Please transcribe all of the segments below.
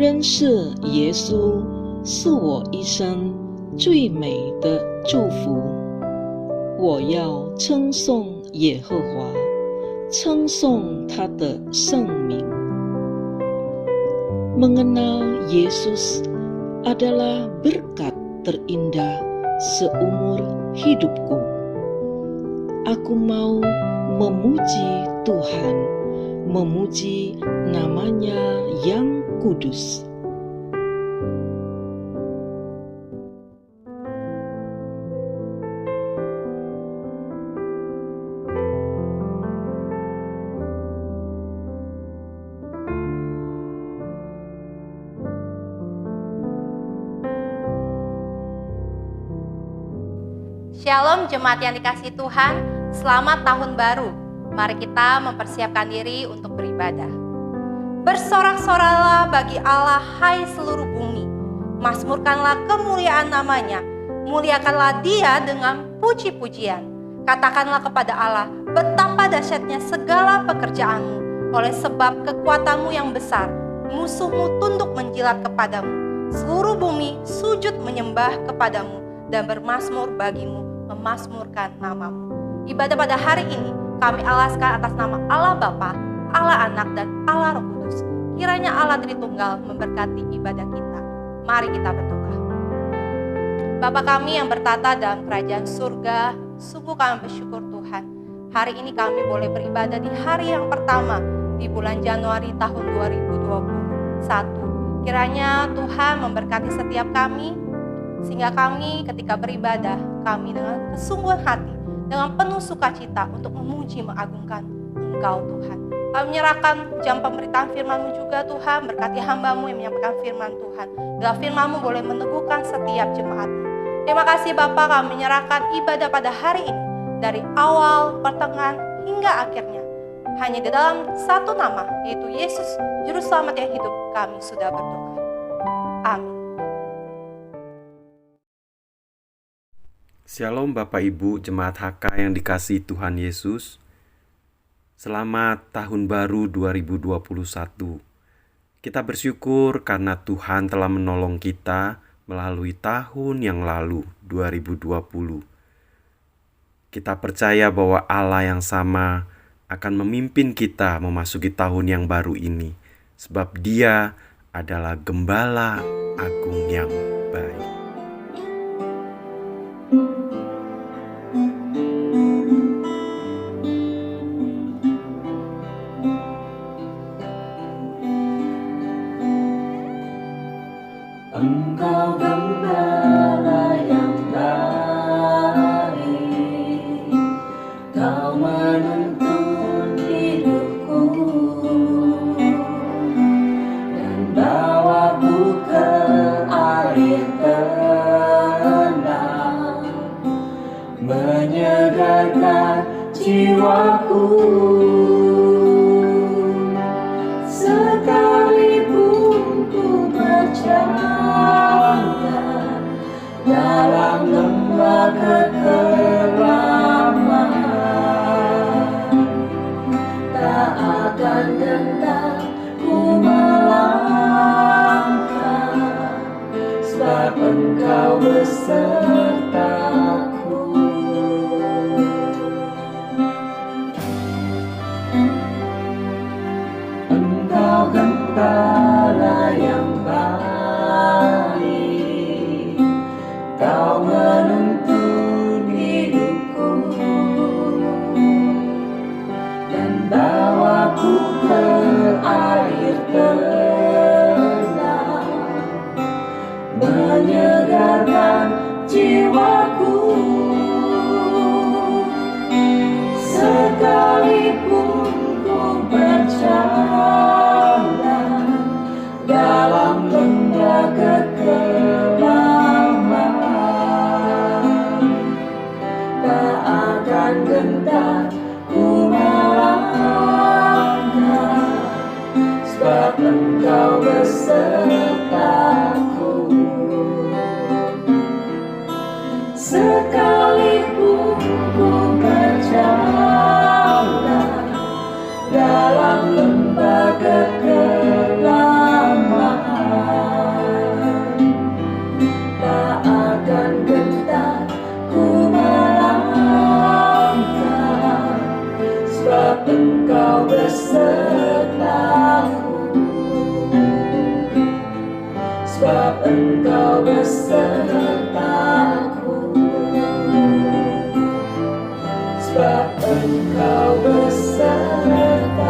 认识耶稣是我一生最美的祝福。我要称颂耶和华，称颂他的圣名。Mengenal Yesus adalah berkat terindah seumur hidupku. Aku mau memuji Tuhan, memuji namanya yang kudus. Shalom jemaat yang dikasihi Tuhan, selamat tahun baru. Mari kita mempersiapkan diri untuk beribadah. Bersorak-soraklah bagi Allah, hai seluruh bumi. Mazmurkanlah kemuliaan namanya, muliakanlah Dia dengan puji-pujian. Katakanlah kepada Allah, betapa dahsyatnya segala pekerjaanmu. Oleh sebab kekuatanmu yang besar, musuhmu tunduk menjilat kepadamu. Seluruh bumi sujud menyembah kepadamu dan bermazmur bagimu, memazmurkan namamu. Ibadah pada hari ini kami alaskan atas nama Allah Bapa, Allah Anak, dan Allah Roh Kudus. Kiranya Allah Tritunggal memberkati ibadah kita. Mari kita berdoa. Bapa kami yang bertata dalam kerajaan surga, sungguh kami bersyukur Tuhan. Hari ini kami boleh beribadah di hari yang pertama di bulan Januari tahun 2021. Kiranya Tuhan memberkati setiap kami, sehingga kami ketika beribadah, kami dengan kesungguhan hati, dengan penuh sukacita untuk memuji, mengagungkan Engkau Tuhan. Kami menyerahkan jam pemberitaan firman-Mu juga Tuhan, berkati hamba-Mu yang menyampaikan firman Tuhan. Biar firman-Mu boleh meneguhkan setiap jemaat-Mu. Terima kasih Bapa, kami menyerahkan ibadah pada hari ini, dari awal, pertengahan, hingga akhirnya. Hanya di dalam satu nama, yaitu Yesus, Juru Selamat yang hidup, kami sudah berdoa. Amin. Shalom Bapak Ibu Jemaat HK yang dikasihi Tuhan Yesus. Selamat Tahun Baru 2021. Kita bersyukur karena Tuhan telah menolong kita melalui tahun yang lalu, 2020. Kita percaya bahwa Allah yang sama akan memimpin kita memasuki tahun yang baru ini, sebab Dia adalah Gembala Agung yang baik. Engkau Gembala yang baik, Kau menuntun hidupku dan bawaku ke air tenang, menyegarkan jiwaku. Sekalipun ku berjalan dalam lembah kekelaman, tak akan gentar ku melangkah, sebab Engkau besertaku. Engkau Gembala yang baik, Kau menuntun hidupku dan bawaku ke air tenang, menyegarkan jiwaku. Sekalipun ku berjalan dalam lembah kekelaman, tak akan gentar ku melangkah, sebab Engkau besertaku. Sekalipun ku berjalan dalam lembah kekelaman, Engkau besertaku, sebab Engkau besertaku.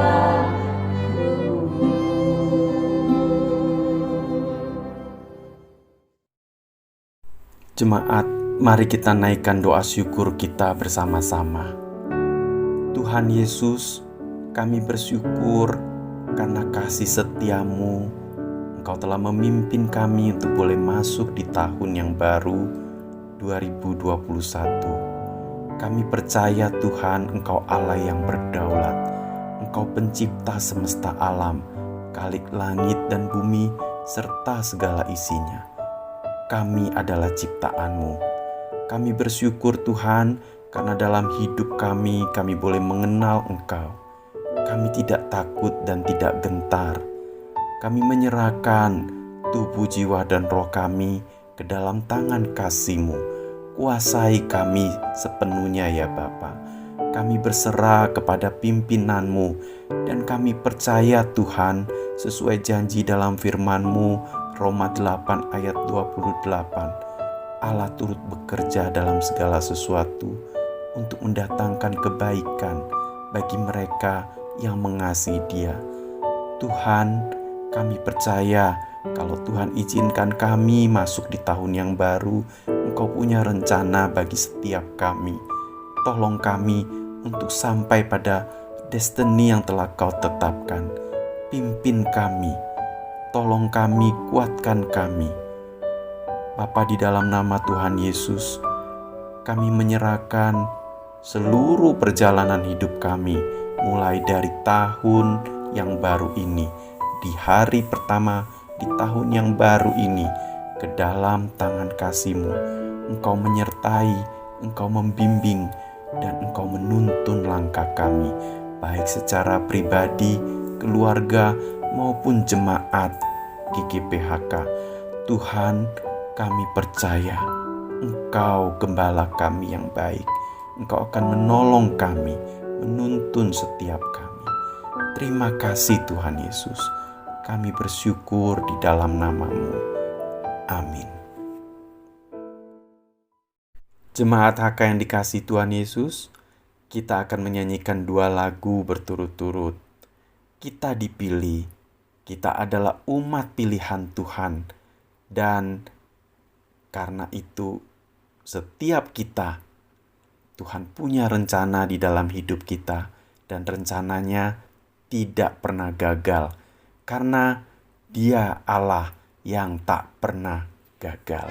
Jemaat, mari kita naikkan doa syukur kita bersama-sama. Tuhan Yesus, kami bersyukur karena kasih setiamu. Engkau telah memimpin kami untuk boleh masuk di tahun yang baru 2021. Kami percaya Tuhan, Engkau Allah yang berdaulat. Engkau pencipta semesta alam, Khalik langit dan bumi, serta segala isinya. Kami adalah ciptaan-Mu. Kami bersyukur Tuhan, karena dalam hidup kami boleh mengenal Engkau. Kami tidak takut dan tidak gentar. Kami menyerahkan tubuh, jiwa, dan roh kami ke dalam tangan kasih-Mu. Kuasai kami sepenuhnya ya Bapa. Kami berserah kepada pimpinan-Mu, dan kami percaya Tuhan, sesuai janji dalam firman-Mu, Roma 8 ayat 28, Allah turut bekerja dalam segala sesuatu untuk mendatangkan kebaikan bagi mereka yang mengasihi Dia. Tuhan, kami percaya kalau Tuhan izinkan kami masuk di tahun yang baru, Engkau punya rencana bagi setiap kami. Tolong kami untuk sampai pada destiny yang telah Kau tetapkan. Pimpin kami, tolong kami, kuatkan kami. Bapa, di dalam nama Tuhan Yesus, kami menyerahkan seluruh perjalanan hidup kami, mulai dari tahun yang baru ini, di hari pertama di tahun yang baru ini, ke dalam tangan kasih-Mu. Engkau menyertai, Engkau membimbing, dan Engkau menuntun langkah kami, baik secara pribadi, keluarga, maupun jemaat GGPHK. Tuhan, kami percaya Engkau gembala kami yang baik. Engkau akan menolong kami, menuntun setiap kami. Terima kasih Tuhan Yesus. Kami bersyukur di dalam nama-Mu. Amin. Jemaat HK yang dikasihi Tuhan Yesus, kita akan menyanyikan 2 lagu berturut-turut. Kita dipilih, kita adalah umat pilihan Tuhan, dan karena itu setiap kita, Tuhan punya rencana di dalam hidup kita, dan rencananya tidak pernah gagal, karena Dia Allah yang tak pernah gagal.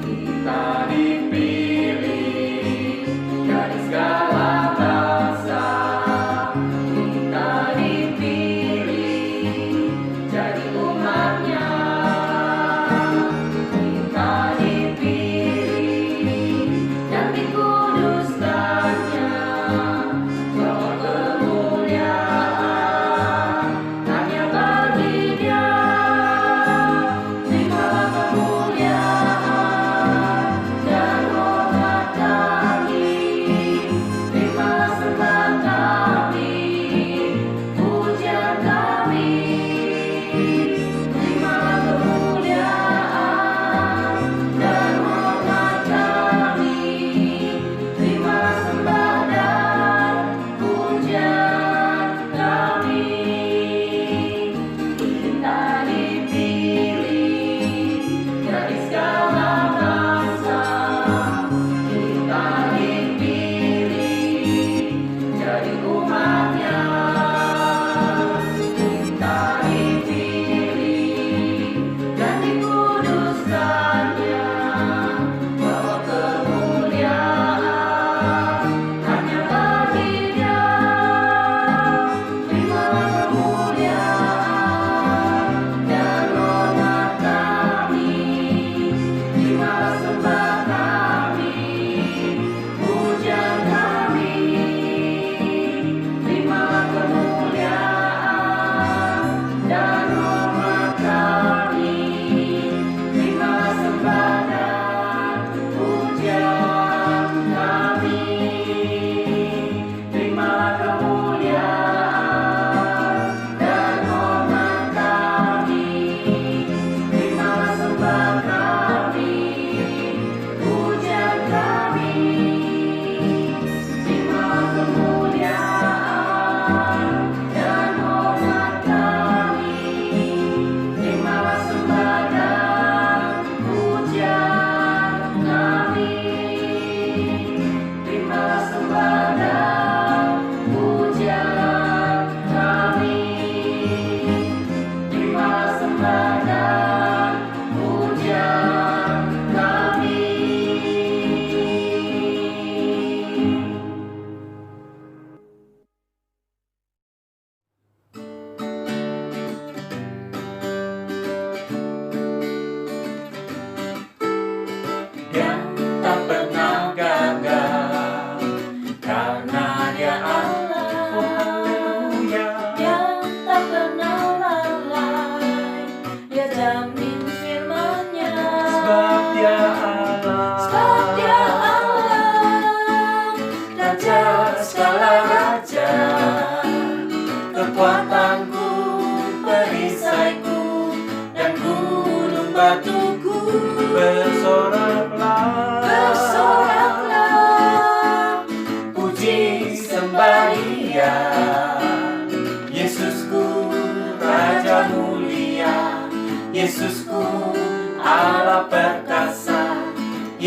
Kita dipilih dari segala bangsa, kita dipilih jadi umat-Nya, kita dipilih dan dikuduskan-Nya. Roh kemuliaan hanya bagi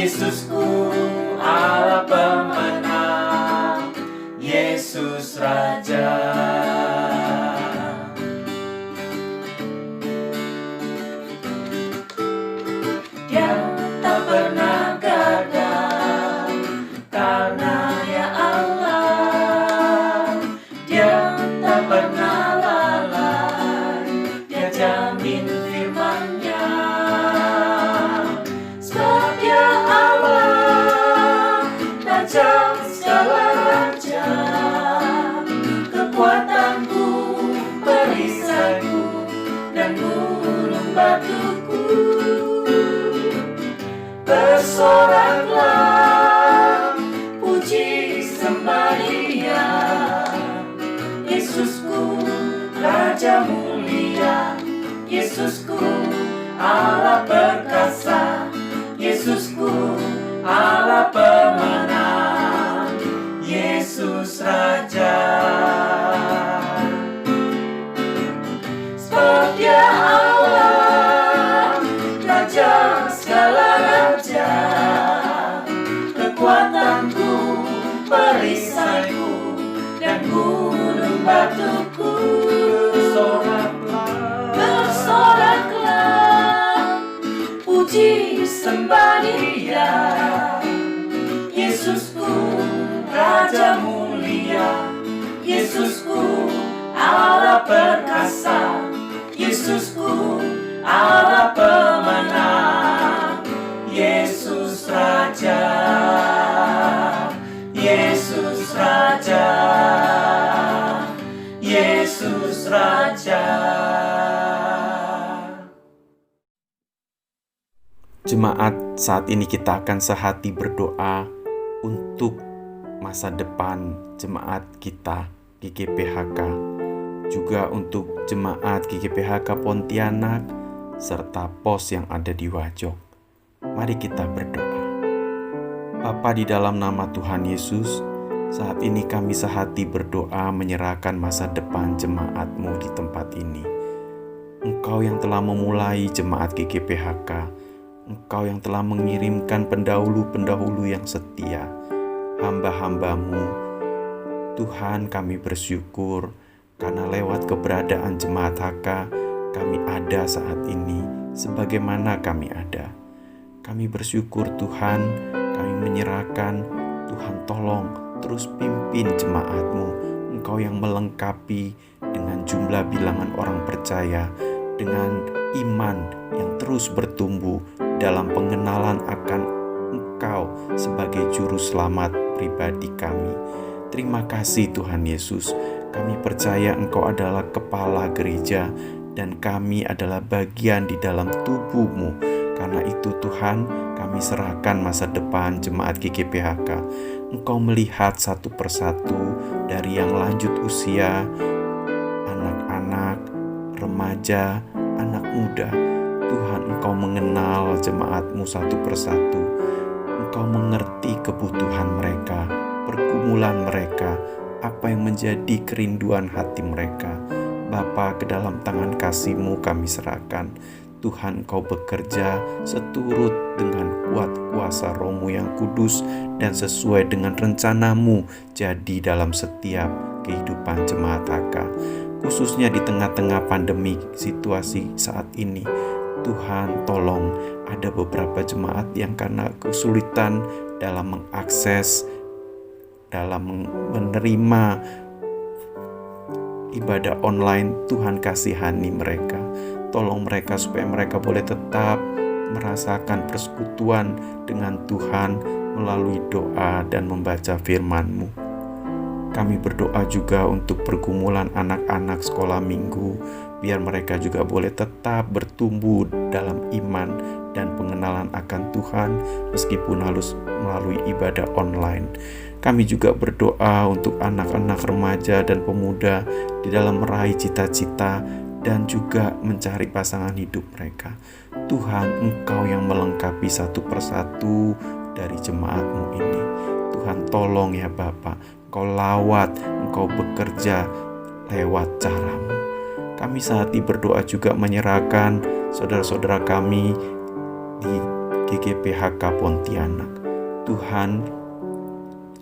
Yesusku Allah pemenang, Yesus Raja. Dia tak pernah gagal, karena Dia Allah. Dia tak pernah lalai, Dia jamin firman-Nya. Sebab Dia Allah, Raja segala raja, kekuatanku, perisaiku, dan gunung batuku. Bersoraklah, puji sembah Dia, Yesusku Raja mulia, Yesusku Allah perkasa, Yesusku Allah pemenang, Yesus Raja. Sebab Dia Allah, Raja segala raja, kekuatanku, perisaiku, dan gunung batuku. Bersoraklah, puji sembah Dia, Yesusku Raja mulia, Yesusku Allah perkasa, Yesusku Allah pemenang, Yesus Raja, Yesus Raja, Yesus Raja. Jemaat, saat ini kita akan sehati berdoa untuk masa depan jemaat kita GKPHK, juga untuk jemaat GKPHK Pontianak serta pos yang ada di Wajok. Mari kita berdoa. Bapa, di dalam nama Tuhan Yesus, saat ini kami sehati berdoa menyerahkan masa depan jemaat-Mu di tempat ini. Engkau yang telah memulai jemaat GKPHK, Engkau yang telah mengirimkan pendahulu-pendahulu yang setia, hamba-hamba-Mu. Tuhan, kami bersyukur karena lewat keberadaan jemaat HK, kami ada saat ini sebagaimana kami ada. Kami bersyukur Tuhan, kami menyerahkan, Tuhan tolong terus pimpin jemaat-Mu. Engkau yang melengkapi dengan jumlah bilangan orang percaya, dengan iman yang terus bertumbuh dalam pengenalan akan Engkau sebagai juru selamat pribadi kami. Terima kasih Tuhan Yesus, kami percaya Engkau adalah kepala gereja dan kami adalah bagian di dalam tubuh-Mu. Karena itu Tuhan, kami serahkan masa depan jemaat GKPHK. Engkau melihat satu persatu dari yang lanjut usia, anak-anak, remaja, anak muda. Tuhan, Engkau mengenal jemaat-Mu satu persatu. Engkau mengerti kebutuhan mereka, pergumulan mereka, apa yang menjadi kerinduan hati mereka. Bapa, ke dalam tangan kasih-Mu kami serahkan. Tuhan, Engkau bekerja seturut dengan kuat kuasa Roh-Mu yang kudus dan sesuai dengan rencana-Mu jadi dalam setiap kehidupan jemaat HK. Khususnya di tengah-tengah pandemi situasi saat ini. Tuhan, tolong, ada beberapa jemaat yang karena kesulitan dalam mengakses, dalam menerima ibadah online. Tuhan, kasihani mereka. Tolong mereka supaya mereka boleh tetap merasakan persekutuan dengan Tuhan melalui doa dan membaca firman-Mu. Kami berdoa juga untuk pergumulan anak-anak sekolah minggu, biar mereka juga boleh tetap bertumbuh dalam iman dan pengenalan akan Tuhan meskipun harus melalui ibadah online. Kami juga berdoa untuk anak-anak remaja dan pemuda di dalam meraih cita-cita dan juga mencari pasangan hidup mereka. Tuhan, Engkau yang melengkapi satu persatu dari jemaat-Mu ini. Tuhan, tolong ya Bapa, Engkau lawat, Engkau bekerja lewat cara-Mu. Kami saat ini berdoa juga menyerahkan saudara-saudara kami di GPHK Pontianak. Tuhan,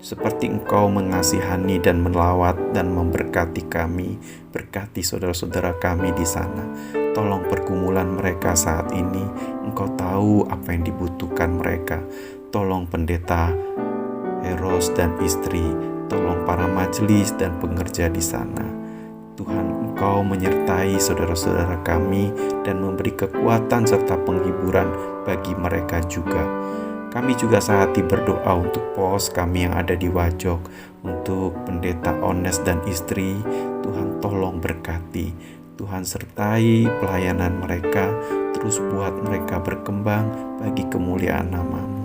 seperti Engkau mengasihani dan melawat dan memberkati kami, berkati saudara-saudara kami di sana. Tolong pergumulan mereka saat ini, Engkau tahu apa yang dibutuhkan mereka. Tolong pendeta Eros dan istri, tolong para majelis dan pengerja di sana. Tuhan, Engkau menyertai saudara-saudara kami dan memberi kekuatan serta penghiburan bagi mereka juga. Kami juga sehati berdoa untuk pos kami yang ada di Wajok, untuk pendeta Ones dan istri. Tuhan tolong berkati, Tuhan sertai pelayanan mereka, terus buat mereka berkembang bagi kemuliaan nama-Mu.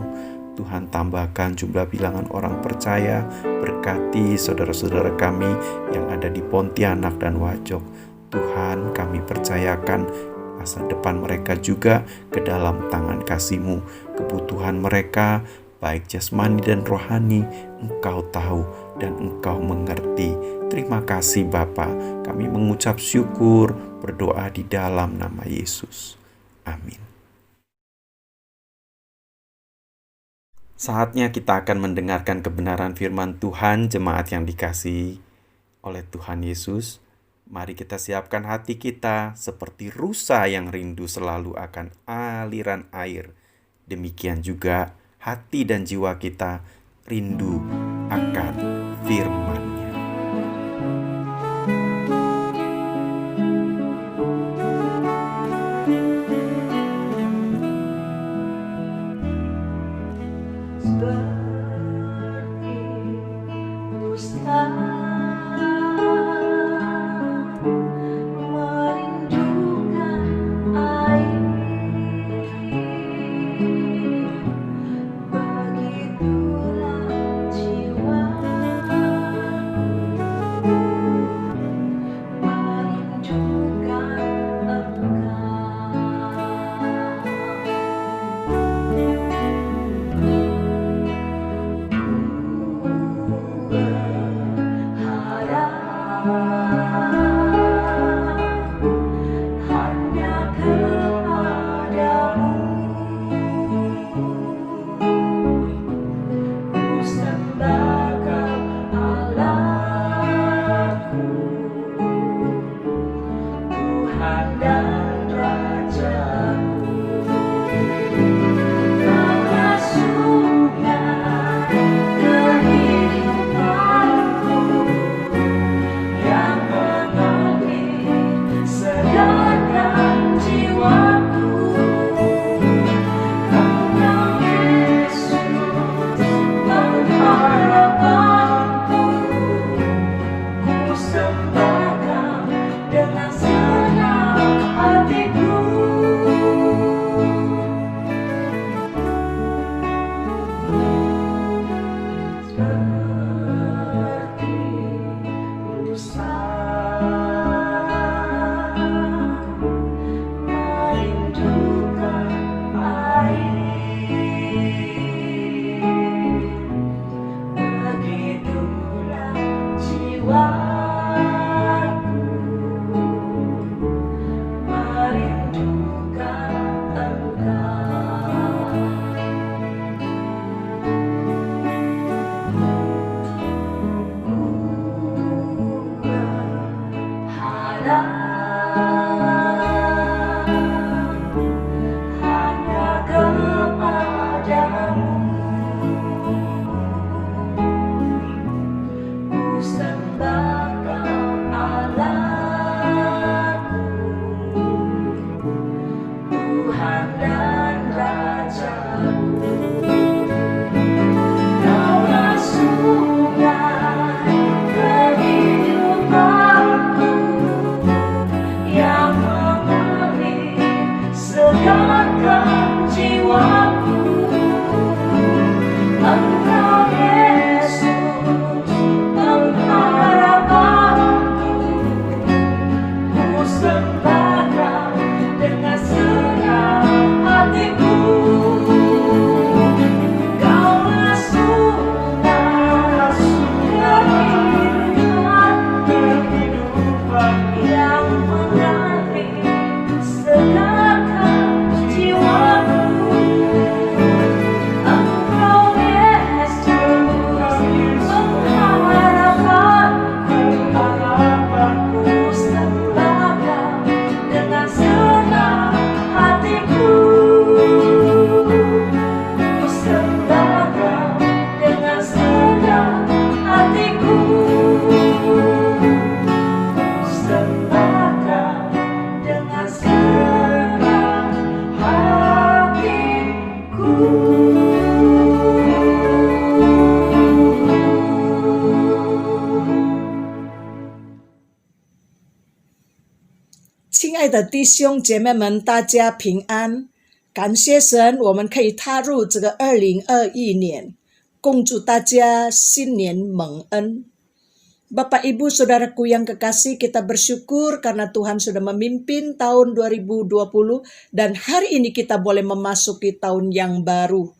Tuhan tambahkan jumlah bilangan orang percaya, berkati saudara-saudara kami yang ada di Pontianak dan Wajok. Tuhan, kami percayakan masa depan mereka juga ke dalam tangan kasih-Mu. Kebutuhan mereka, baik jasmani dan rohani, Engkau tahu dan Engkau mengerti. Terima kasih Bapa, kami mengucap syukur, berdoa di dalam nama Yesus. Amin. Saatnya kita akan mendengarkan kebenaran firman Tuhan, jemaat yang dikasihi oleh Tuhan Yesus. Mari kita siapkan hati kita seperti rusa yang rindu selalu akan aliran air. Demikian juga hati dan jiwa kita rindu akan firman-Nya. 的弟兄姐妹们，大家平安！感谢神，我们可以踏入这个2021年，共祝大家新年蒙恩。Bapak Ibu Saudaraku yang kekasih, kita bersyukur karena Tuhan sudah memimpin tahun 2020 dan hari ini kita boleh memasuki tahun yang baru.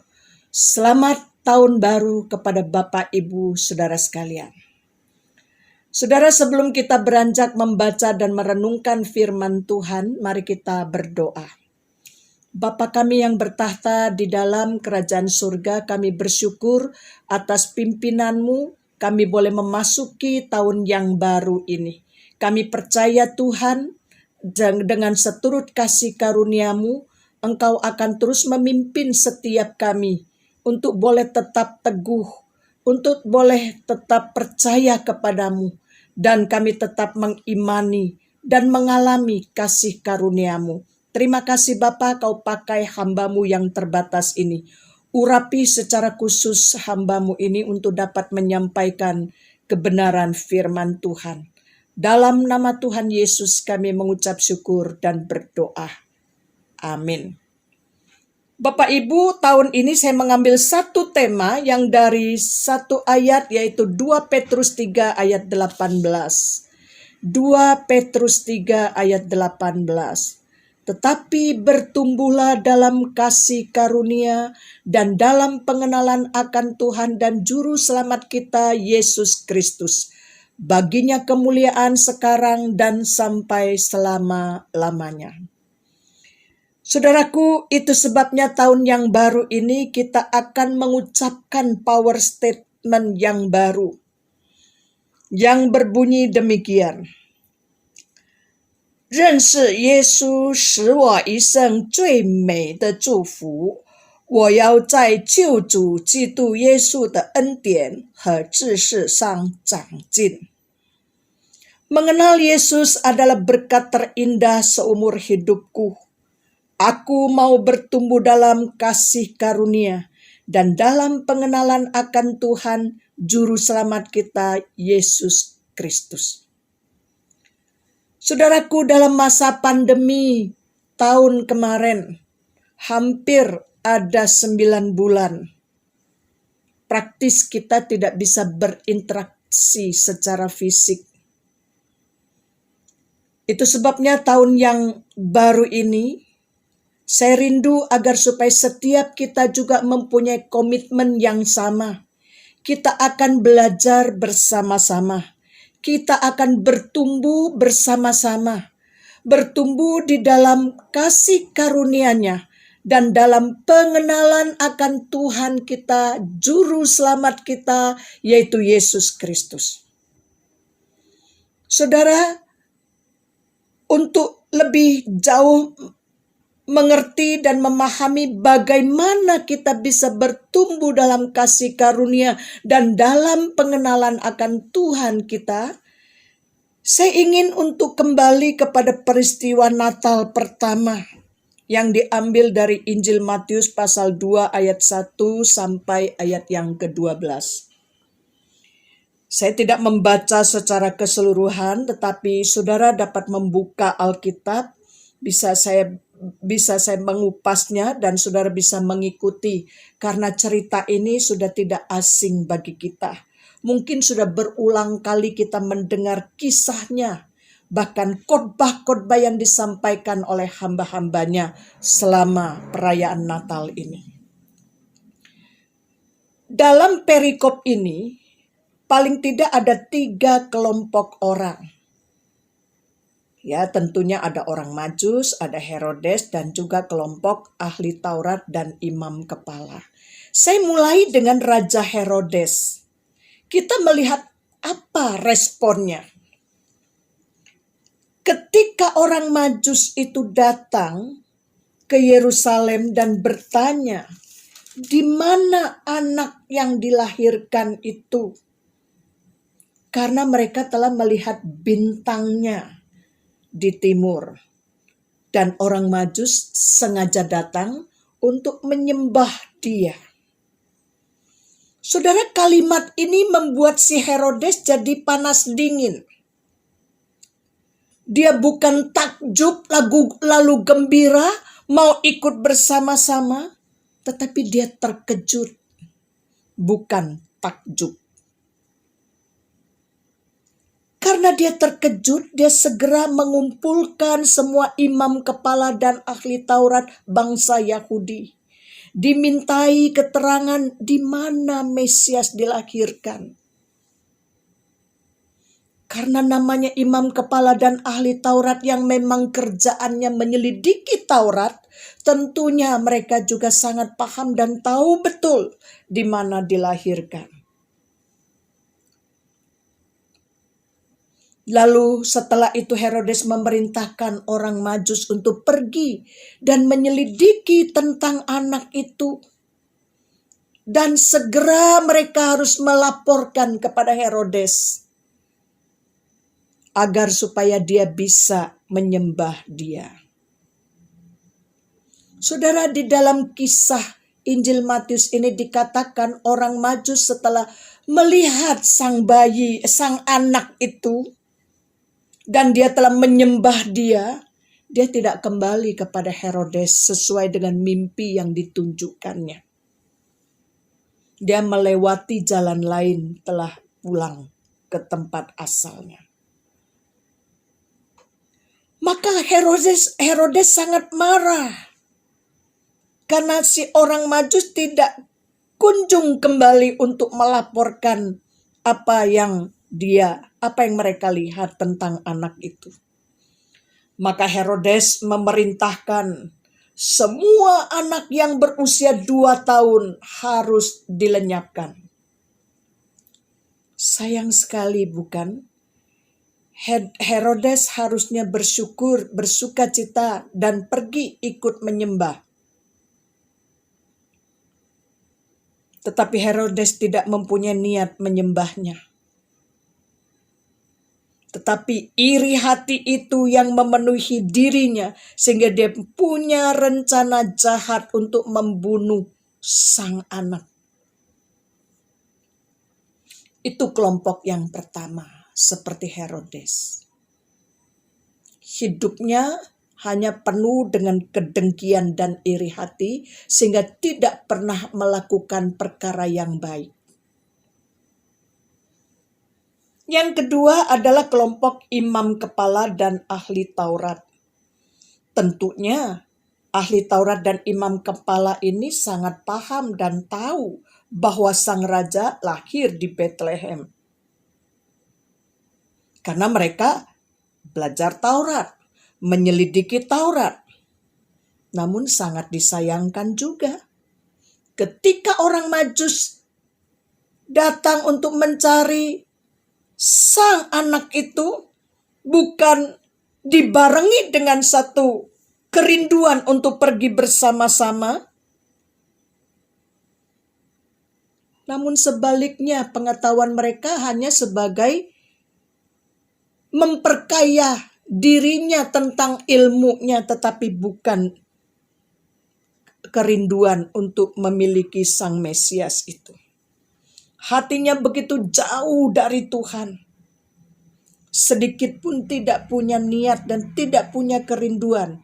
Selamat tahun baru kepada Bapak Ibu Saudara sekalian. Saudara, sebelum kita beranjak membaca dan merenungkan firman Tuhan, mari kita berdoa. Bapa kami yang bertahta di dalam kerajaan surga, kami bersyukur atas pimpinan-Mu, kami boleh memasuki tahun yang baru ini. Kami percaya Tuhan, dengan seturut kasih karunia-Mu, Engkau akan terus memimpin setiap kami untuk boleh tetap teguh, untuk boleh tetap percaya kepadamu, dan kami tetap mengimani dan mengalami kasih karunia-Mu. Terima kasih Bapa, Kau pakai hamba-Mu yang terbatas ini. Urapi secara khusus hamba-Mu ini untuk dapat menyampaikan kebenaran firman Tuhan. Dalam nama Tuhan Yesus kami mengucap syukur dan berdoa. Amin. Bapak Ibu, tahun ini saya mengambil satu tema yang dari satu ayat, yaitu 2 Petrus 3 ayat 18. 2 Petrus 3 ayat 18. Tetapi bertumbuhlah dalam kasih karunia dan dalam pengenalan akan Tuhan dan Juru Selamat kita, Yesus Kristus. Baginya kemuliaan sekarang dan sampai selama-lamanya. Saudaraku, itu sebabnya tahun yang baru ini kita akan mengucapkan power statement yang baru, yang berbunyi demikian. 认识耶稣使我一生最美的祝福，我要在救主基督耶稣的恩典和知识上长进。 Mengenal Yesus adalah berkat terindah seumur hidupku. Aku mau bertumbuh dalam kasih karunia dan dalam pengenalan akan Tuhan, Juru Selamat kita, Yesus Kristus. Saudaraku, dalam masa pandemi tahun kemarin, hampir ada 9 bulan, praktis kita tidak bisa berinteraksi secara fisik. Itu sebabnya tahun yang baru ini, saya rindu agar supaya setiap kita juga mempunyai komitmen yang sama. Kita akan belajar bersama-sama. Kita akan bertumbuh bersama-sama, bertumbuh di dalam kasih karunia-Nya dan dalam pengenalan akan Tuhan kita, Juru Selamat kita, yaitu Yesus Kristus. Saudara, untuk lebih jauh mengerti dan memahami bagaimana kita bisa bertumbuh dalam kasih karunia dan dalam pengenalan akan Tuhan kita, saya ingin untuk kembali kepada peristiwa Natal pertama yang diambil dari Injil Matius pasal 2 ayat 1 sampai ayat yang ke-12. Saya tidak membaca secara keseluruhan, tetapi saudara dapat membuka Alkitab, bisa saya mengupasnya dan saudara bisa mengikuti karena cerita ini sudah tidak asing bagi kita. Mungkin sudah berulang kali kita mendengar kisahnya, bahkan khotbah-khotbah yang disampaikan oleh hamba-hambanya selama perayaan Natal ini. Dalam perikop ini, paling tidak ada 3 kelompok orang. Ya, tentunya ada orang Majus, ada Herodes, dan juga kelompok ahli Taurat dan imam kepala. Saya mulai dengan Raja Herodes. Kita melihat apa responnya. Ketika orang Majus itu datang ke Yerusalem dan bertanya, di mana anak yang dilahirkan itu? Karena mereka telah melihat bintangnya di timur. Dan orang Majus sengaja datang untuk menyembah dia. Saudara, kalimat ini membuat si Herodes jadi panas dingin. Dia bukan takjub lalu gembira mau ikut bersama-sama, tetapi dia terkejut, bukan takjub. Karena dia terkejut, dia segera mengumpulkan semua imam kepala dan ahli Taurat bangsa Yahudi. Dimintai keterangan di mana Mesias dilahirkan. Karena namanya imam kepala dan ahli Taurat yang memang kerjaannya menyelidiki Taurat, tentunya mereka juga sangat paham dan tahu betul di mana dilahirkan. Lalu setelah itu Herodes memerintahkan orang Majus untuk pergi dan menyelidiki tentang anak itu. Dan segera mereka harus melaporkan kepada Herodes agar supaya dia bisa menyembah dia. Saudara, di dalam kisah Injil Matius ini dikatakan orang Majus setelah melihat sang anak itu, dan dia telah menyembah dia tidak kembali kepada Herodes sesuai dengan mimpi yang ditunjukkannya. Dia melewati jalan lain, telah pulang ke tempat asalnya. Maka Herodes sangat marah karena si orang Majus tidak kunjung kembali untuk melaporkan apa yang mereka lihat tentang anak itu. Maka Herodes memerintahkan semua anak yang berusia 2 tahun harus dilenyapkan. Sayang sekali bukan? Herodes harusnya bersyukur, bersukacita, dan pergi ikut menyembah. Tetapi Herodes tidak mempunyai niat menyembahnya. Tetapi iri hati itu yang memenuhi dirinya sehingga dia punya rencana jahat untuk membunuh sang anak. Itu kelompok yang pertama, seperti Herodes. Hidupnya hanya penuh dengan kedengkian dan iri hati sehingga tidak pernah melakukan perkara yang baik. Yang kedua adalah kelompok imam kepala dan ahli Taurat. Tentunya ahli Taurat dan imam kepala ini sangat paham dan tahu bahwa sang raja lahir di Bethlehem. Karena mereka belajar Taurat, menyelidiki Taurat. Namun sangat disayangkan juga ketika orang Majus datang untuk mencari sang anak itu, bukan dibarengi dengan satu kerinduan untuk pergi bersama-sama, namun sebaliknya pengetahuan mereka hanya sebagai memperkaya dirinya tentang ilmunya, tetapi bukan kerinduan untuk memiliki sang Mesias itu. Hatinya begitu jauh dari Tuhan. Sedikit pun tidak punya niat dan tidak punya kerinduan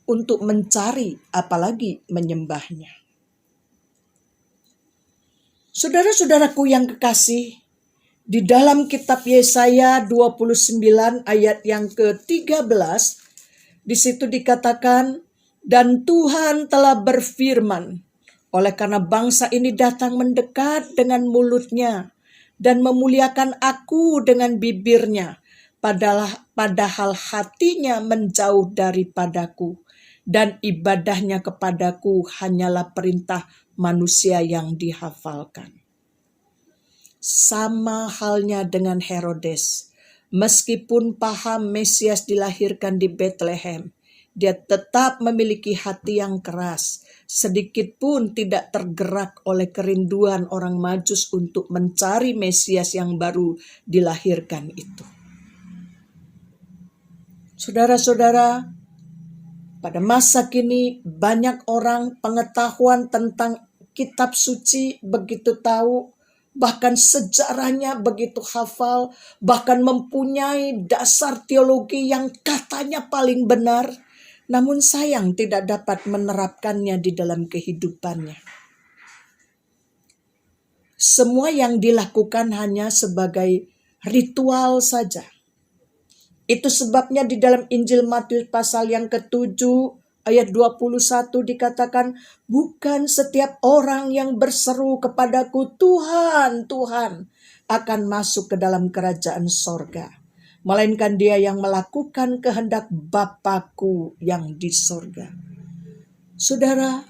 untuk mencari, apalagi menyembahnya. Saudara-saudaraku yang kekasih, di dalam kitab Yesaya 29 ayat yang ke-13, di situ dikatakan, dan Tuhan telah berfirman, oleh karena bangsa ini datang mendekat dengan mulutnya dan memuliakan aku dengan bibirnya, padahal hatinya menjauh daripadaku dan ibadahnya kepadaku hanyalah perintah manusia yang dihafalkan. Sama halnya dengan Herodes, meskipun paham Mesias dilahirkan di Bethlehem, dia tetap memiliki hati yang keras, sedikit pun tidak tergerak oleh kerinduan orang Majus untuk mencari Mesias yang baru dilahirkan itu. Saudara-saudara, pada masa kini banyak orang pengetahuan tentang kitab suci begitu tahu, bahkan sejarahnya begitu hafal, bahkan mempunyai dasar teologi yang katanya paling benar, namun sayang tidak dapat menerapkannya di dalam kehidupannya. Semua yang dilakukan hanya sebagai ritual saja. Itu sebabnya di dalam Injil Matius pasal yang ke-7 ayat 21 dikatakan, bukan setiap orang yang berseru kepadaku, Tuhan, Tuhan, akan masuk ke dalam kerajaan sorga, melainkan dia yang melakukan kehendak Bapa-Ku yang di sorga. Saudara,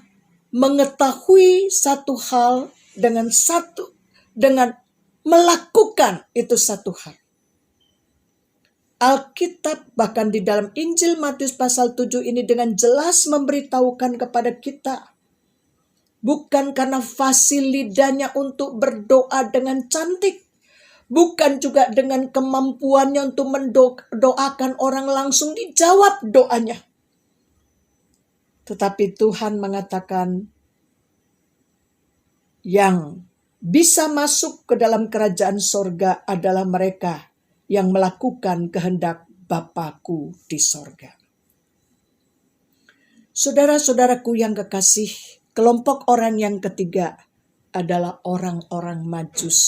mengetahui satu hal dengan melakukan itu satu hal. Alkitab bahkan di dalam Injil Matius pasal 7 ini dengan jelas memberitahukan kepada kita, bukan karena fasih lidahnya untuk berdoa dengan cantik, bukan juga dengan kemampuannya untuk mendoakan orang langsung dijawab doanya. Tetapi Tuhan mengatakan, yang bisa masuk ke dalam kerajaan sorga adalah mereka yang melakukan kehendak Bapa-Ku di sorga. Saudara-saudaraku yang kekasih, kelompok orang yang ketiga adalah orang-orang Majus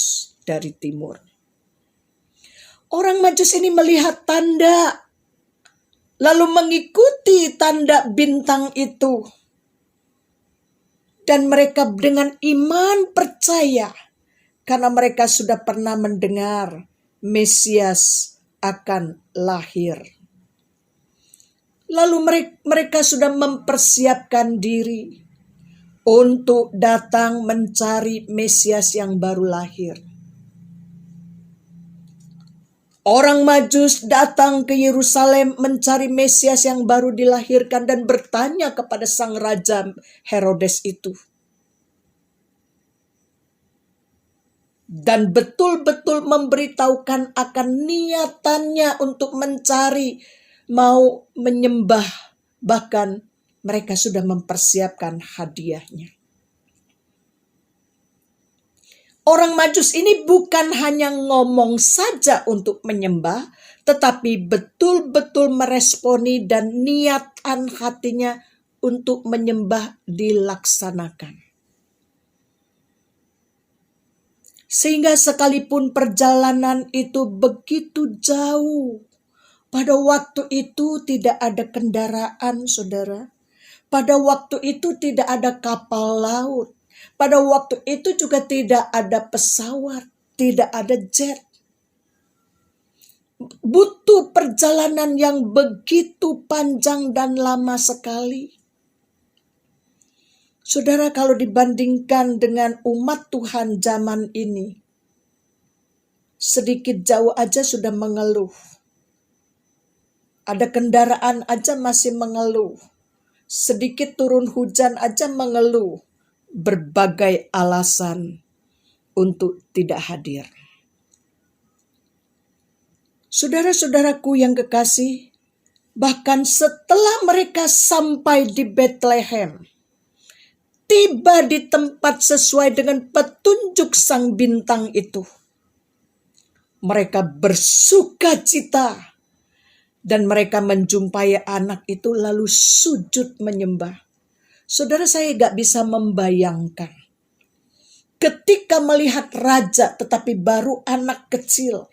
dari timur. Orang Majus ini melihat tanda, lalu mengikuti tanda bintang itu. Dan mereka dengan iman percaya, karena mereka sudah pernah mendengar Mesias akan lahir. Lalu mereka sudah mempersiapkan diri untuk datang mencari Mesias yang baru lahir. Orang Majus datang ke Yerusalem mencari Mesias yang baru dilahirkan dan bertanya kepada sang raja Herodes itu. Dan betul-betul memberitahukan akan niatannya untuk mencari, mau menyembah, bahkan mereka sudah mempersiapkan hadiahnya. Orang Majus ini bukan hanya ngomong saja untuk menyembah, tetapi betul-betul meresponi dan niatan hatinya untuk menyembah dilaksanakan. Sehingga sekalipun perjalanan itu begitu jauh, pada waktu itu tidak ada kendaraan, saudara. Pada waktu itu tidak ada kapal laut. Pada waktu itu juga tidak ada pesawat, tidak ada jet. Butuh perjalanan yang begitu panjang dan lama sekali. Saudara, kalau dibandingkan dengan umat Tuhan zaman ini, sedikit jauh aja sudah mengeluh. Ada kendaraan aja masih mengeluh. Sedikit turun hujan aja mengeluh. Berbagai alasan untuk tidak hadir. Saudara-saudaraku yang kekasih, bahkan setelah mereka sampai di Bethlehem, tiba di tempat sesuai dengan petunjuk sang bintang itu, mereka bersuka cita dan mereka menjumpai anak itu lalu sujud menyembah. Saudara, saya gak bisa membayangkan ketika melihat raja tetapi baru anak kecil,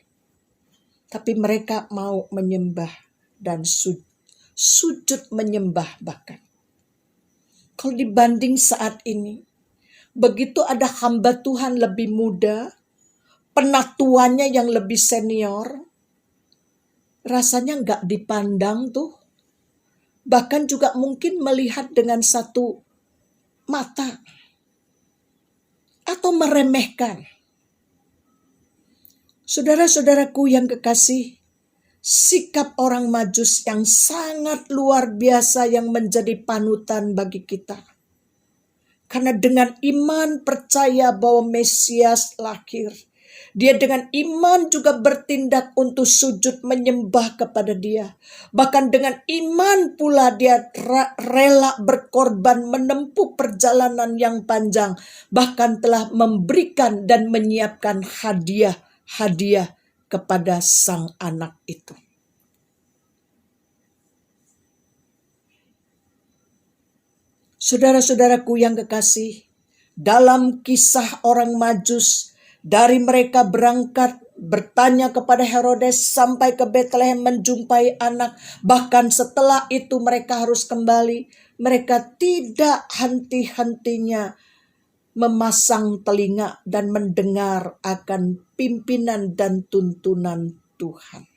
tapi mereka mau menyembah dan sujud menyembah bahkan. Kalau dibanding saat ini, begitu ada hamba Tuhan lebih muda, penatuannya yang lebih senior, rasanya gak dipandang tuh. Bahkan juga mungkin melihat dengan satu mata atau meremehkan. Saudara-saudaraku yang kekasih, sikap orang Majus yang sangat luar biasa yang menjadi panutan bagi kita. Karena dengan iman percaya bahwa Mesias lahir, Dia dengan iman juga bertindak untuk sujud menyembah kepada Dia. Bahkan dengan iman pula dia rela berkorban menempuh perjalanan yang panjang. Bahkan telah memberikan dan menyiapkan hadiah-hadiah kepada sang anak itu. Saudara-saudaraku yang kekasih, dalam kisah orang Majus, dari mereka berangkat bertanya kepada Herodes sampai ke Betlehem menjumpai anak. Bahkan setelah itu mereka harus kembali. Mereka tidak henti-hentinya memasang telinga dan mendengar akan pimpinan dan tuntunan Tuhan.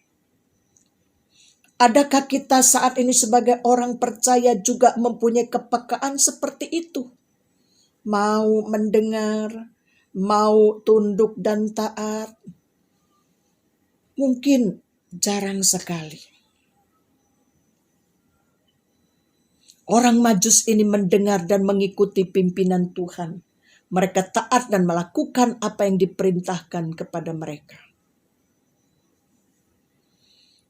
Adakah kita saat ini sebagai orang percaya juga mempunyai kepekaan seperti itu? Mau mendengar, mau tunduk dan taat? Mungkin jarang sekali. Orang Majus ini mendengar dan mengikuti pimpinan Tuhan. Mereka taat dan melakukan apa yang diperintahkan kepada mereka.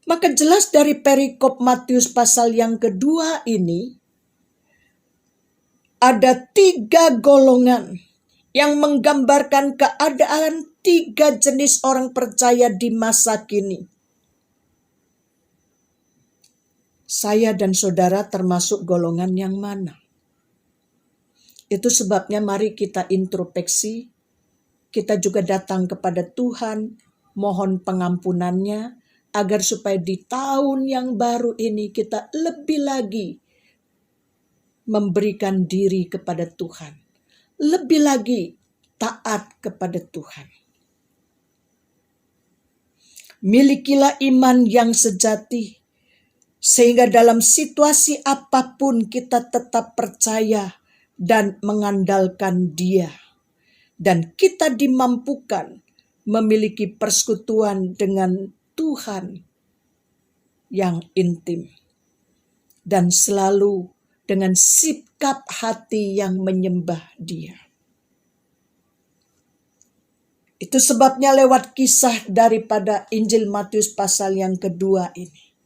Maka jelas dari perikop Matius pasal yang kedua ini, ada 3 golongan yang menggambarkan keadaan 3 jenis orang percaya di masa kini. Saya dan saudara termasuk golongan yang mana? Itu sebabnya mari kita introspeksi, kita juga datang kepada Tuhan, mohon pengampunannya, agar supaya di tahun yang baru ini kita lebih lagi memberikan diri kepada Tuhan. Lebih lagi taat kepada Tuhan. Milikilah iman yang sejati, sehingga dalam situasi apapun kita tetap percaya dan mengandalkan Dia. Dan kita dimampukan memiliki persekutuan dengan Tuhan yang intim. Dan selalu dengan sikap hati yang menyembah Dia. Itu sebabnya lewat kisah daripada Injil Matius pasal yang kedua ini.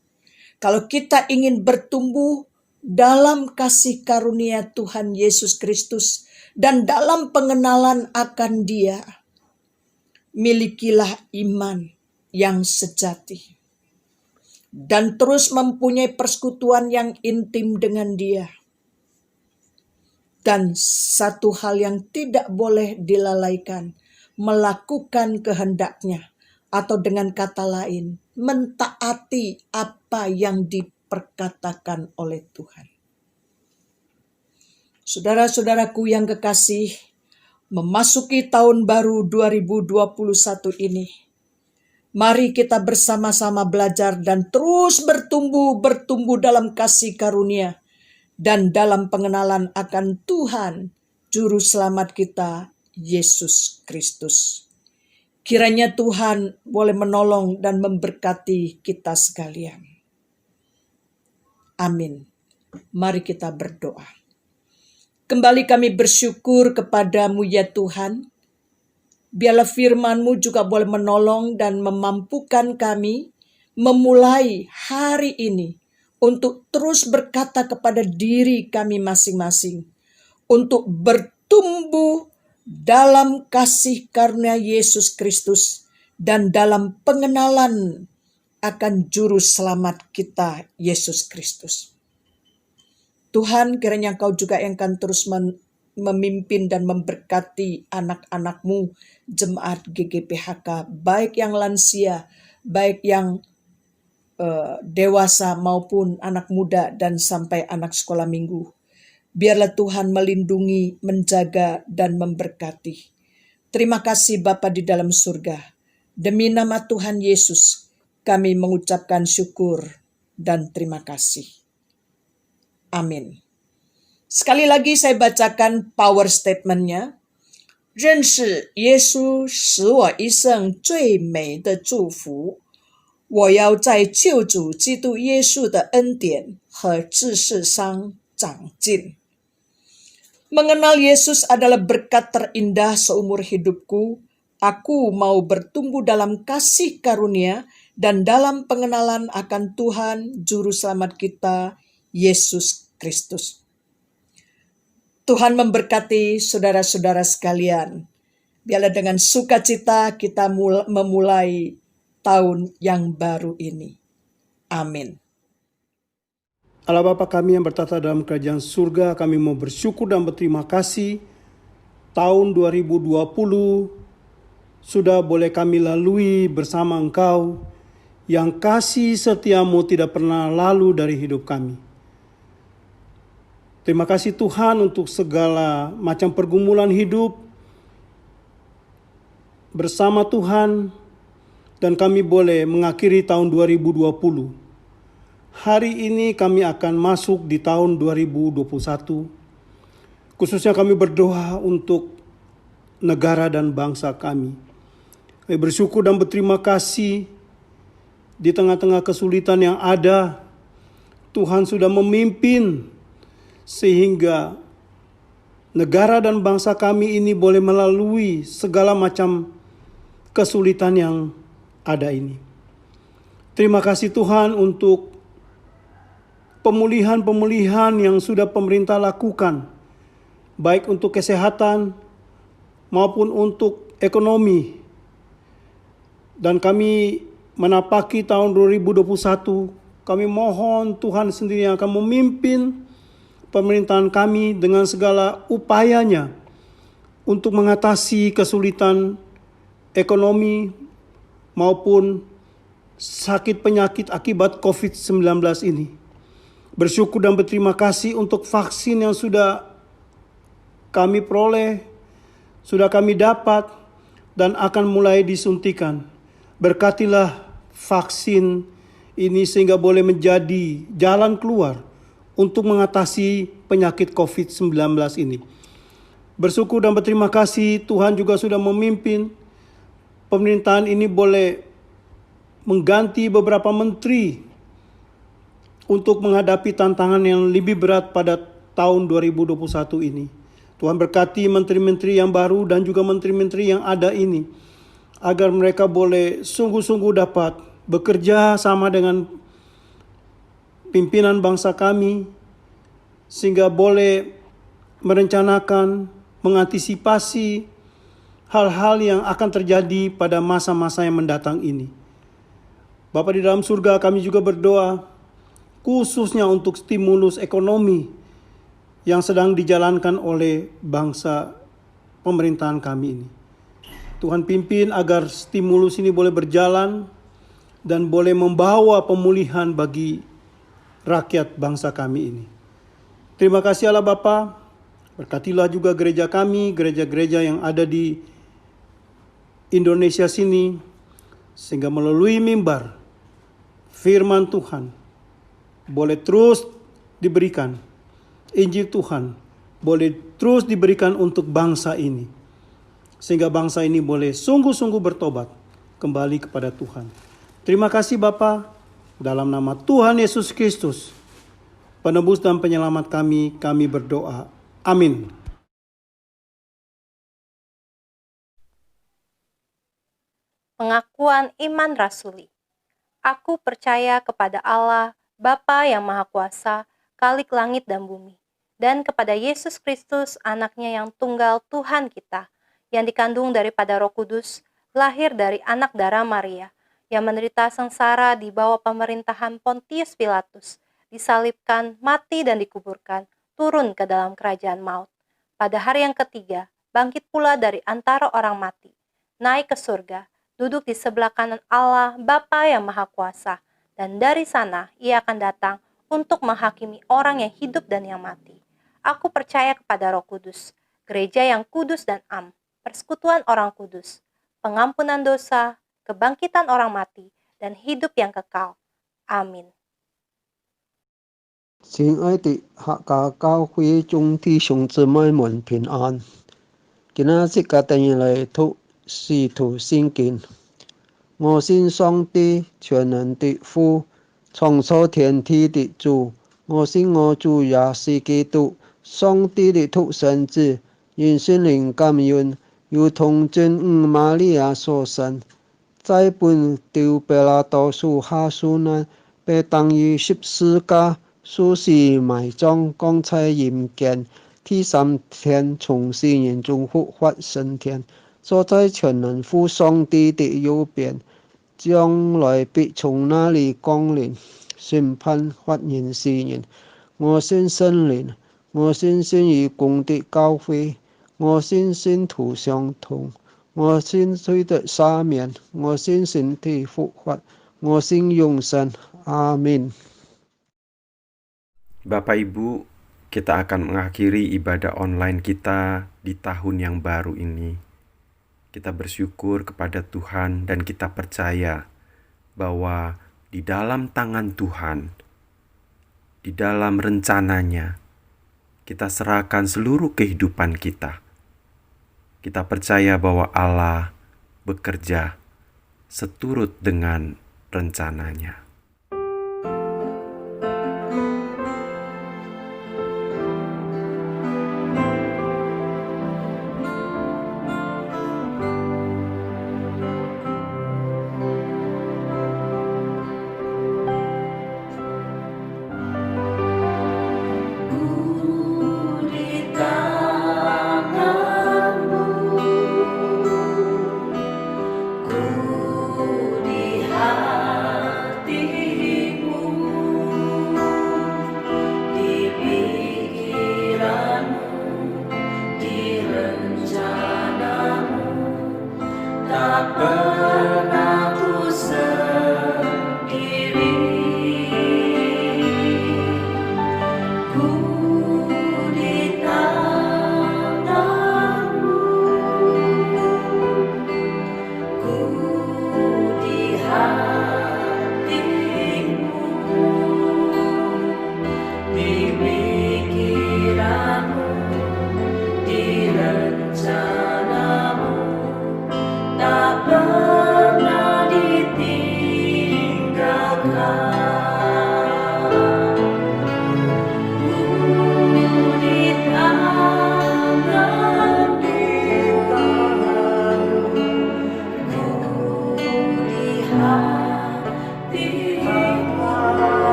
Kalau kita ingin bertumbuh dalam kasih karunia Tuhan Yesus Kristus dan dalam pengenalan akan Dia, milikilah iman yang sejati. Dan terus mempunyai persekutuan yang intim dengan Dia. Dan satu hal yang tidak boleh dilalaikan, melakukan kehendak-Nya, atau dengan kata lain, mentaati apa yang diperkatakan oleh Tuhan. Saudara-saudaraku yang kekasih, memasuki tahun baru 2021 ini, mari kita bersama-sama belajar dan terus bertumbuh dalam kasih karunia dan dalam pengenalan akan Tuhan, Juru Selamat kita, Yesus Kristus. Kiranya Tuhan boleh menolong dan memberkati kita sekalian. Amin. Mari kita berdoa. Kembali kami bersyukur kepadamu ya Tuhan. Biarlah firman-Mu juga boleh menolong dan memampukan kami memulai hari ini untuk terus berkata kepada diri kami masing-masing, untuk bertumbuh dalam kasih karunia Yesus Kristus dan dalam pengenalan akan Juru Selamat kita, Yesus Kristus. Tuhan, kiranya Engkau juga yang akan terus memimpin dan memberkati anak-anak-Mu, jemaat GGPHK, baik yang lansia, baik yang dewasa maupun anak muda dan sampai anak sekolah minggu. Biarlah Tuhan melindungi, menjaga, dan memberkati. Terima kasih Bapa di dalam surga. Demi nama Tuhan Yesus, kami mengucapkan syukur dan terima kasih. Amin. Sekali lagi saya bacakan power statement-nya. 认识耶稣使我一生最美的祝福。我要在救主基督耶稣的恩典和知识上长进。Mengenal Yesus adalah berkat terindah seumur hidupku Aku mau bertumbuh dalam kasih karunia dan dalam pengenalan akan Tuhan Juru Selamat kita, Yesus Kristus. Tuhan memberkati saudara-saudara sekalian. Biarlah dengan sukacita kita memulai tahun yang baru ini. Amin. Allah Bapa kami yang bertata dalam kerajaan surga, kami mau bersyukur dan berterima kasih. Tahun 2020 sudah boleh kami lalui bersama Engkau, yang kasih setiamu tidak pernah lalu dari hidup kami. Terima kasih Tuhan untuk segala macam pergumulan hidup bersama Tuhan, dan kami boleh mengakhiri tahun 2020. Hari ini kami akan masuk di tahun 2021. Khususnya kami berdoa untuk negara dan bangsa kami. Kami bersyukur dan berterima kasih di tengah-tengah kesulitan yang ada. Tuhan sudah memimpin sehingga negara dan bangsa kami ini boleh melalui segala macam kesulitan yang ada ini. Terima kasih Tuhan untuk pemulihan-pemulihan yang sudah pemerintah lakukan, baik untuk kesehatan maupun untuk ekonomi. Dan kami menapaki tahun 2021, kami mohon Tuhan sendiri yang akan memimpin pemerintahan kami dengan segala upayanya untuk mengatasi kesulitan ekonomi maupun sakit penyakit akibat COVID-19 ini. Bersyukur dan berterima kasih untuk vaksin yang sudah kami peroleh, sudah kami dapat dan akan mulai disuntikan. Berkatilah vaksin ini sehingga boleh menjadi jalan keluar untuk mengatasi penyakit COVID-19 ini. Bersyukur dan berterima kasih Tuhan juga sudah memimpin pemerintahan ini boleh mengganti beberapa menteri untuk menghadapi tantangan yang lebih berat pada tahun 2021 ini. Tuhan berkati menteri-menteri yang baru dan juga menteri-menteri yang ada ini, agar mereka boleh sungguh-sungguh dapat bekerja sama dengan pimpinan bangsa kami, sehingga boleh merencanakan, mengantisipasi hal-hal yang akan terjadi pada masa-masa yang mendatang ini. Bapa di dalam surga, kami juga berdoa khususnya untuk stimulus ekonomi yang sedang dijalankan oleh bangsa pemerintahan kami ini. Tuhan pimpin agar stimulus ini boleh berjalan dan boleh membawa pemulihan bagi rakyat bangsa kami ini. Terima kasih Allah Bapa. Berkatilah juga gereja kami, gereja-gereja yang ada di Indonesia sini, sehingga melalui mimbar firman Tuhan boleh terus diberikan. Injil Tuhan boleh terus diberikan untuk bangsa ini, sehingga bangsa ini boleh sungguh-sungguh bertobat kembali kepada Tuhan. Terima kasih Bapa, dalam nama Tuhan Yesus Kristus, penebus dan penyelamat kami berdoa. Amin. Pengakuan iman rasuli. Aku percaya kepada Allah, Bapa yang Maha Kuasa, Khalik langit dan bumi, dan kepada Yesus Kristus, anaknya yang tunggal Tuhan kita, yang dikandung daripada Roh Kudus, lahir dari anak darah Maria, yang menderita sengsara di bawah pemerintahan Pontius Pilatus, disalibkan, mati dan dikuburkan, turun ke dalam kerajaan maut. Pada hari yang ketiga, bangkit pula dari antara orang mati, naik ke surga, duduk di sebelah kanan Allah, Bapa yang Maha Kuasa, dan dari sana ia akan datang untuk menghakimi orang yang hidup dan yang mati. Aku percaya kepada Roh Kudus, gereja yang kudus dan am, persekutuan orang kudus, pengampunan dosa, kebangkitan orang mati, dan hidup yang kekal. Amin. 亲爱的客家教會眾弟兄姊妹們平安。今日即刻等於嚟讀使徒聖經。我信上帝全能的父，創造天地的主。我信我主也是基督，上帝的獨生子，因聖靈感孕，如同真母玛利亚所生，在本丢比拉多属下受难，被当于十字架，受死埋葬，光彩阴间，第三天从死人中复活升天，坐在全能父上帝的右边，将来必从那里降临，审判活人死人。我信圣灵，我信与公的教會，我信信徒相通，我信罪的赦免，我信身體復活，我信永生。Amin. Bapak Ibu, kita akan mengakhiri ibadah online kita di tahun yang baru ini. Kita bersyukur kepada Tuhan dan kita percaya bahwa di dalam tangan Tuhan, di dalam rencananya, kita serahkan seluruh kehidupan kita. Kita percaya bahwa Allah bekerja seturut dengan rencananya.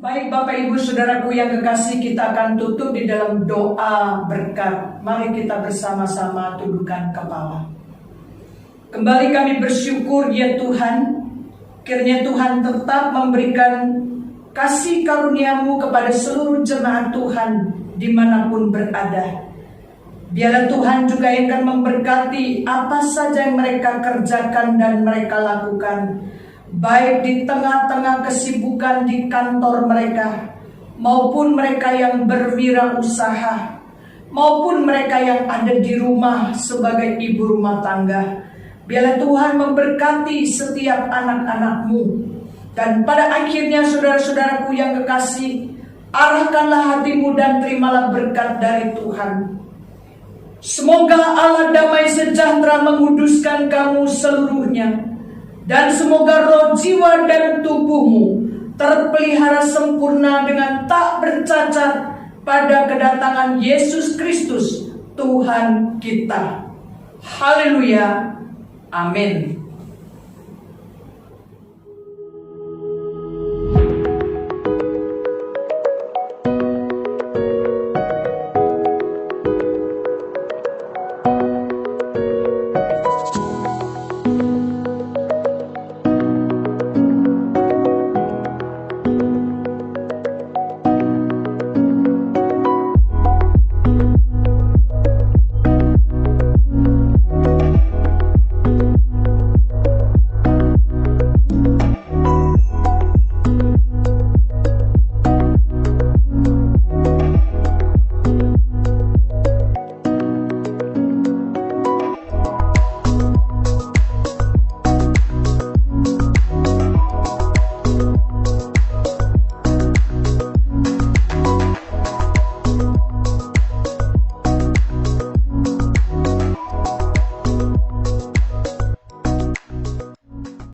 Baik Bapak Ibu Saudaraku yang kekasih, kita akan tutup di dalam doa berkat. Mari kita bersama-sama tundukkan kepala. Kembali kami bersyukur ya Tuhan, kiranya Tuhan tetap memberikan kasih karunia-Mu kepada seluruh jemaat Tuhan dimanapun berada. Biarlah Tuhan juga yang akan memberkati apa saja yang mereka kerjakan dan mereka lakukan, baik di tengah-tengah kesibukan di kantor mereka, maupun mereka yang berwirausaha, maupun mereka yang ada di rumah sebagai ibu rumah tangga. Biarlah Tuhan memberkati setiap anak-anak-Mu. Dan pada akhirnya saudara-saudaraku yang kekasih, arahkanlah hatimu dan terimalah berkat dari Tuhan. Semoga Allah damai sejahtera menguduskan kamu seluruhnya. Dan semoga roh, jiwa, dan tubuhmu terpelihara sempurna dengan tak bercacat pada kedatangan Yesus Kristus Tuhan kita. Haleluya. Amin.